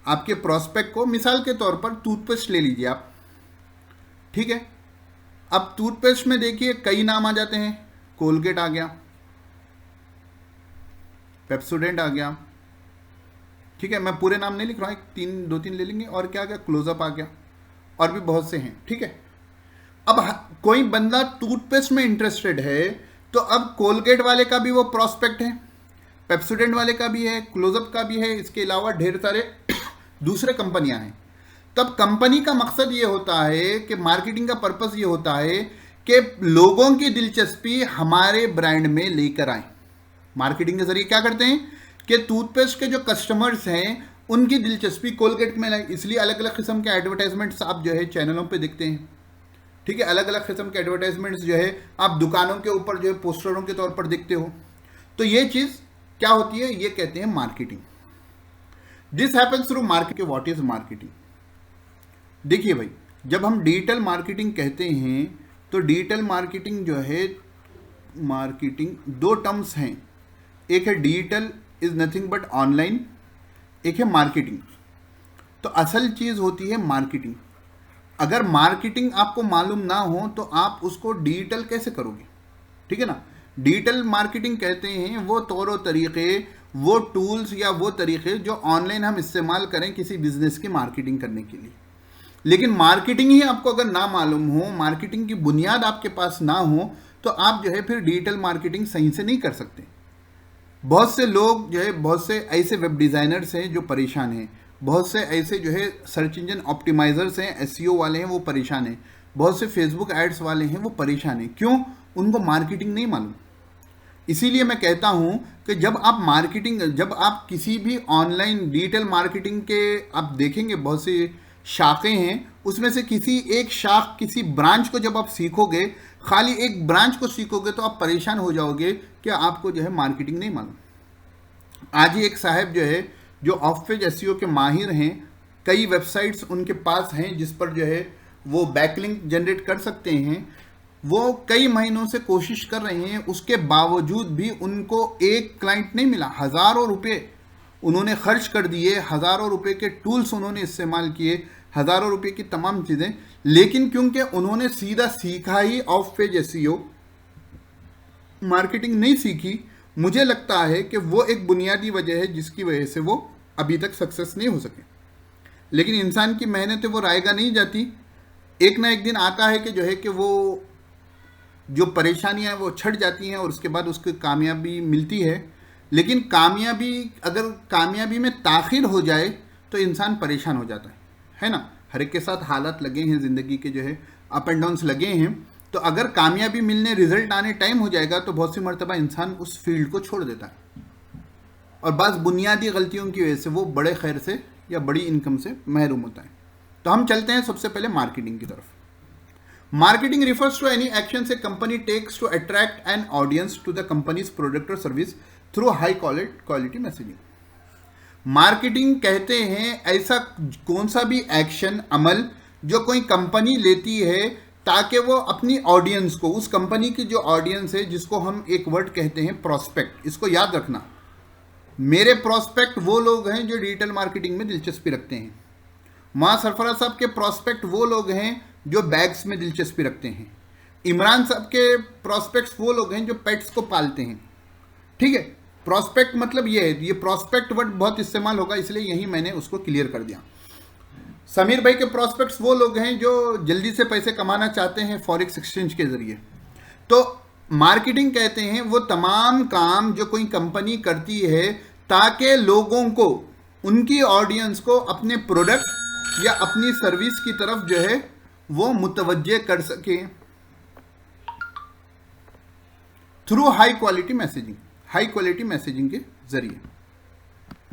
आपके प्रोस्पेक्ट को, मिसाल के तौर पर टूथपेस्ट ले लीजिए आप, ठीक है। अब टूथपेस्ट में देखिए कई नाम आ जाते हैं, कोलगेट आ गया, पेप्सोडेंट आ गया, ठीक है, मैं पूरे नाम नहीं लिख रहा हूँ, दो तीन ले लेंगे, और क्या आ गया, क्लोजअप आ गया, और भी बहुत से हैं, ठीक है। अब कोई बंदा टूथपेस्ट में इंटरेस्टेड है तो अब कोलगेट वाले का भी वो प्रोस्पेक्ट है, पेप्सोडेंट वाले का भी है, क्लोजअप का भी है, इसके अलावा ढेर सारे दूसरे कंपनियां हैं। तब कंपनी का मकसद ये होता है कि मार्केटिंग का पर्पस ये होता है कि लोगों की दिलचस्पी हमारे ब्रांड में लेकर आए। मार्केटिंग के जरिए क्या करते हैं कि टूथपेस्ट के जो कस्टमर्स हैं उनकी दिलचस्पी कोलगेट में लाए, इसलिए अलग अलग किस्म के एडवर्टाइजमेंट्स आप जो है चैनलों पे देखते हैं, ठीक है। अलग अलग किस्म के एडवर्टाइजमेंट्स जो है आप दुकानों के ऊपर जो है पोस्टरों के तौर पर देखते हो। तो ये चीज़ क्या होती है, ये कहते हैं marketing. This happens through marketing. What is marketing? देखिए भाई, जब हम डिजिटल मार्केटिंग कहते हैं तो डिजिटल मार्केटिंग जो है, मार्केटिंग दो टर्म्स हैं, एक है digital is nothing but online, एक है मार्केटिंग। तो असल चीज़ होती है मार्केटिंग। अगर मार्केटिंग आपको मालूम ना हो तो आप उसको डिजिटल कैसे करोगे, ठीक है ना। डिजिटल मार्केटिंग कहते हैं वो तौर तरीक़े, वो टूल्स या वो तरीक़े जो ऑनलाइन हम इस्तेमाल करें किसी बिजनेस की मार्केटिंग करने के लिए। लेकिन मार्केटिंग ही आपको अगर ना मालूम हो, मार्केटिंग की बुनियाद आपके पास ना हो, तो आप जो है फिर डिजिटल मार्केटिंग सही से नहीं कर सकते। बहुत से लोग जो है, बहुत से ऐसे वेब डिज़ाइनर्स हैं जो परेशान हैं, बहुत से ऐसे जो है सर्च इंजन ऑप्टिमाइजर्स हैं, एसईओ वाले हैं, वो परेशान हैं, बहुत से फेसबुक एड्स वाले हैं, वो परेशान हैं। क्यों? उनको मार्केटिंग नहीं मालूम। इसीलिए मैं कहता हूं कि जब आप किसी भी ऑनलाइन डिजिटल मार्केटिंग के आप देखेंगे बहुत सी शाखें हैं, उसमें से किसी एक शाख, किसी ब्रांच को जब आप सीखोगे, खाली एक ब्रांच को सीखोगे तो आप परेशान हो जाओगे कि आपको जो है मार्केटिंग नहीं मालूम। आज ही एक साहब जो है जो ऑफ पेज एसईओ के माहिर हैं, कई वेबसाइट्स उनके पास हैं जिस पर जो है वो बैकलिंक जनरेट कर सकते हैं, वो कई महीनों से कोशिश कर रहे हैं, उसके बावजूद भी उनको एक क्लाइंट नहीं मिला। हज़ारों रुपए उन्होंने खर्च कर दिए, हज़ारों रुपए के टूल्स उन्होंने इस्तेमाल किए, हज़ारों रुपए की तमाम चीज़ें, लेकिन क्योंकि उन्होंने सीधा सीखा ही ऑफ पेज एसईओ, मार्केटिंग नहीं सीखी, मुझे लगता है कि वो एक बुनियादी वजह है जिसकी वजह से वो अभी तक सक्सेस नहीं हो सके। लेकिन इंसान की मेहनत है वो रायगा नहीं जाती, एक ना एक दिन आता है कि जो है कि वो जो परेशानियां वो छट जाती हैं और उसके बाद उसको कामयाबी मिलती है। लेकिन अगर कामयाबी में ताख़िर हो जाए तो इंसान परेशान हो जाता है ना। हर एक के साथ हालात लगे हैं, ज़िंदगी के जो है अप एंड डाउन्स लगे हैं। तो अगर कामयाबी मिलने, रिजल्ट आने टाइम हो जाएगा तो बहुत सी मर्तबा इंसान उस फील्ड को छोड़ देता है और बस बुनियादी गलतियों की वजह से वो बड़े खैर से या बड़ी इनकम से महरूम होता है। तो हम चलते हैं सबसे पहले मार्केटिंग की तरफ। Marketing refers to any action a company takes to attract an audience to the company's product और service through high quality messaging. Marketing कहते हैं ऐसा कौन सा भी एक्शन, अमल जो कोई कंपनी लेती है ताकि वो अपनी ऑडियंस को, उस कंपनी की जो ऑडियंस है, जिसको हम एक वर्ड कहते हैं प्रोस्पेक्ट, इसको याद रखना। मेरे प्रोस्पेक्ट वो लोग हैं जो डिजिटल मार्केटिंग में दिलचस्पी रखते हैं। मां सरफराज साहब के प्रोस्पेक्ट वो लोग हैं जो बैग्स में दिलचस्पी रखते हैं। इमरान साहब के प्रोस्पेक्ट्स वो लोग हैं जो पेट्स को पालते हैं, ठीक है। प्रोस्पेक्ट मतलब ये है, ये प्रोस्पेक्ट वर्ड बहुत इस्तेमाल होगा, इसलिए यही मैंने उसको क्लियर कर दिया। समीर भाई के प्रोस्पेक्ट्स वो लोग हैं जो जल्दी से पैसे कमाना चाहते हैं फॉरेक्स एक्सचेंज के जरिए। तो मार्केटिंग कहते हैं वो तमाम काम जो कोई कंपनी करती है ताकि लोगों को, उनकी ऑडियंस को अपने प्रोडक्ट या अपनी सर्विस की तरफ जो है वो मुतवज्जे कर सके थ्रू हाई क्वालिटी मैसेजिंग के जरिए।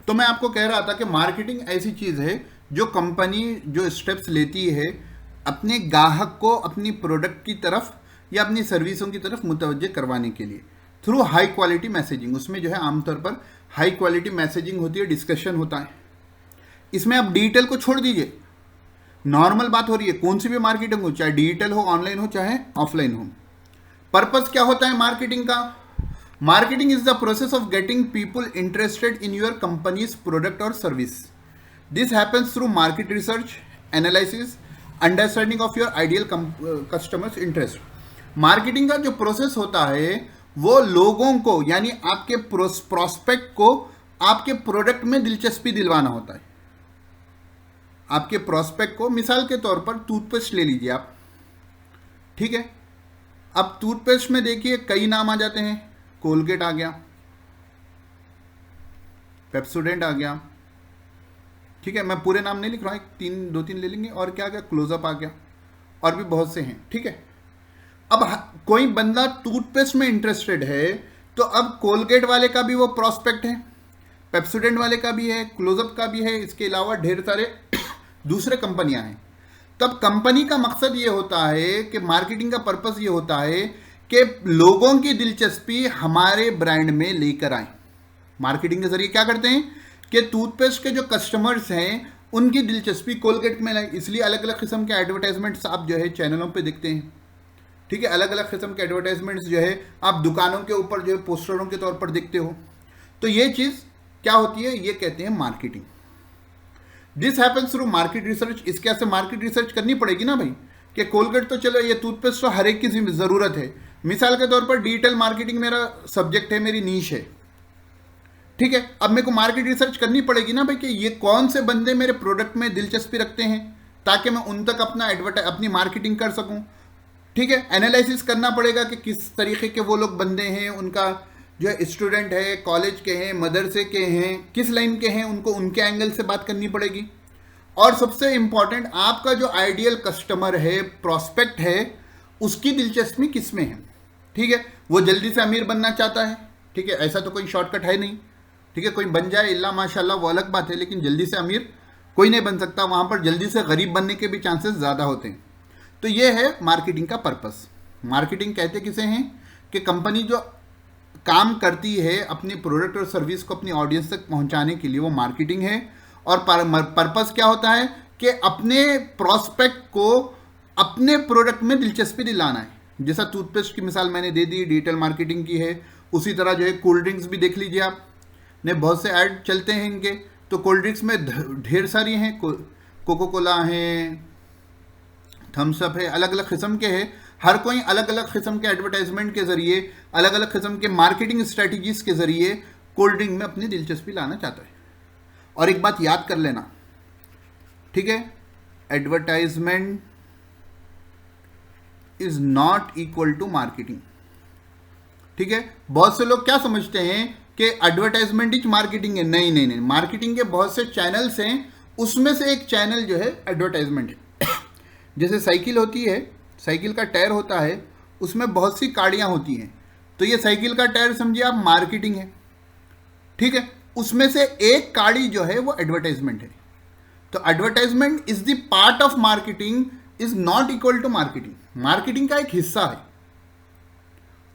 तो मैं आपको कह रहा था कि मार्केटिंग ऐसी चीज़ है जो कंपनी जो स्टेप्स लेती है अपने ग्राहक को अपनी प्रोडक्ट की तरफ या अपनी सर्विसों की तरफ मुतवज्जे करवाने के लिए थ्रू हाई क्वालिटी मैसेजिंग। उसमें जो है आमतौर पर हाई क्वालिटी मैसेजिंग होती है, डिस्कशन होता है। इसमें आप डिजिटल को छोड़ दीजिए, नॉर्मल बात हो रही है, कौन सी भी मार्केटिंग हो, चाहे डिजिटल हो, ऑनलाइन हो, चाहे ऑफलाइन हो। पर्पस क्या होता है मार्केटिंग का? Marketing is the process of getting people interested in your company's product और service. This happens through market research, analysis, understanding of your ideal customers interest. Marketing का जो प्रोसेस होता है वो लोगों को यानी आपके प्रोस्पेक्ट को आपके प्रोडक्ट में दिलचस्पी दिलवाना होता है। आपके प्रोस्पेक्ट को, मिसाल के तौर पर टूथपेस्ट ले लीजिए आप, ठीक है। अब टूथपेस्ट में देखिए कई नाम आ जाते हैं, कोलगेट आ गया, पेप्सोडेंट आ गया, ठीक है। मैं पूरे नाम नहीं लिख रहा हूँ, दो तीन ले लेंगे। और क्या क्या, क्लोजअप आ गया, और भी बहुत से हैं, ठीक है। अब कोई बंदा टूथपेस्ट में इंटरेस्टेड है तो अब कोलगेट वाले का भी वो प्रोस्पेक्ट है, पेप्सोडेंट वाले का भी है, क्लोजअप का भी है, इसके अलावा ढेर सारे दूसरे कंपनियां हैं। तब कंपनी का मकसद ये होता है कि मार्केटिंग का पर्पस ये होता है कि लोगों की दिलचस्पी हमारे ब्रांड में लेकर आए। मार्केटिंग के जरिए क्या करते हैं कि टूथपेस्ट के जो कस्टमर्स हैं उनकी दिलचस्पी कोलगेट में लाए। इसलिए अलग अलग किस्म के एडवर्टाइजमेंट्स आप जो है चैनलों पे देखते हैं, ठीक है। अलग अलग किस्म के एडवर्टाइजमेंट्स जो है आप दुकानों के ऊपर जो है पोस्टरों के तौर पर देखते हो। तो ये चीज़ क्या होती है, ये कहते हैं marketing. This happens through market research. इसके ऐसे मार्केट रिसर्च करनी पड़ेगी ना भाई, कि कोलगेट तो चलो ये टूथपेस्ट तो हर एक की ज़रूरत है। मिसाल के तौर पर डिजिटल मार्केटिंग मेरा सब्जेक्ट है, मेरी नीश है, ठीक है। अब मेरे को मार्केट रिसर्च करनी पड़ेगी ना भाई कि ये कौन से बंदे मेरे प्रोडक्ट में दिलचस्पी रखते हैं, ताकि मैं उन तक अपनी मार्केटिंग कर सकूं, ठीक है। एनालिसिस करना पड़ेगा कि किस तरीके के वो लोग बंदे हैं, उनका जो है स्टूडेंट है, कॉलेज के हैं, मदरसे के हैं, किस लाइन के हैं, उनको उनके एंगल से बात करनी पड़ेगी। और सबसे इंपॉर्टेंट, आपका जो आइडियल कस्टमर है, प्रोस्पेक्ट है, उसकी दिलचस्पी किस में है, ठीक है। वो जल्दी से अमीर बनना चाहता है, ठीक है, ऐसा तो कोई शॉर्टकट है नहीं, ठीक है। कोई बन जाए इल्ला माशाल्लाह वो अलग बात है, लेकिन जल्दी से अमीर कोई नहीं बन सकता, वहाँ पर जल्दी से गरीब बनने के भी चांसेस ज़्यादा होते हैं। तो ये है मार्केटिंग का पर्पस। मार्केटिंग कहते किसे हैं कि कंपनी जो काम करती है अपनी प्रोडक्ट और सर्विस को अपनी ऑडियंस तक पहुंचाने के लिए, वो मार्केटिंग है। और पर्पस क्या होता है कि अपने प्रोस्पेक्ट को अपने प्रोडक्ट में दिलचस्पी दिलाना है। जैसा टूथपेस्ट की मिसाल मैंने दे दी, डिजिटल मार्केटिंग की है, उसी तरह जो है कोल्ड ड्रिंक्स भी देख लीजिए आप ने, बहुत से ऐड चलते हैं इनके। तो कोल्ड ड्रिंक्स में ढेर सारी हैं, कोको कोला हैं, थम्सअप है, अलग अलग किस्म के हैं। हर कोई अलग अलग किस्म के एडवर्टाइजमेंट के जरिए, अलग अलग किस्म के मार्केटिंग स्ट्रेटजीज के जरिए कोल्ड ड्रिंक में अपनी दिलचस्पी लाना चाहता है। और एक बात याद कर लेना, ठीक है, advertisement is not equal to marketing, ठीक है। बहुत से लोग क्या समझते हैं कि एडवर्टाइजमेंट इज मार्केटिंग है। नहीं नहीं नहीं, मार्केटिंग के बहुत से चैनल्स हैं, उसमें से एक चैनल जो है एडवर्टाइजमेंट है। जैसे साइकिल होती है, साइकिल का टायर होता है, उसमें बहुत सी काड़ियाँ होती हैं, तो ये साइकिल का टायर समझिए आप मार्केटिंग है, ठीक है। उसमें से एक काड़ी जो है वो एडवर्टाइजमेंट है। तो advertisement is the part of marketing, is not equal to marketing. Marketing का एक हिस्सा है,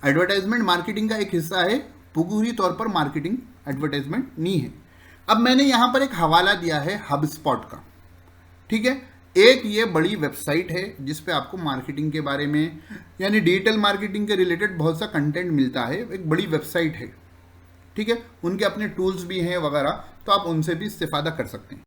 एडवर्टाइजमेंट मार्केटिंग का एक हिस्सा है, पूरी तौर पर मार्केटिंग एडवर्टाइजमेंट नहीं है। अब मैंने यहां पर एक हवाला दिया है HubSpot का, ठीक है। एक ये बड़ी वेबसाइट है जिस पे आपको मार्केटिंग के बारे में यानी डिजिटल मार्केटिंग के रिलेटेड बहुत सा कंटेंट मिलता है, एक बड़ी वेबसाइट है, ठीक है। उनके अपने टूल्स भी हैं वगैरह, तो आप उनसे भी इस्तेफादा कर सकते हैं।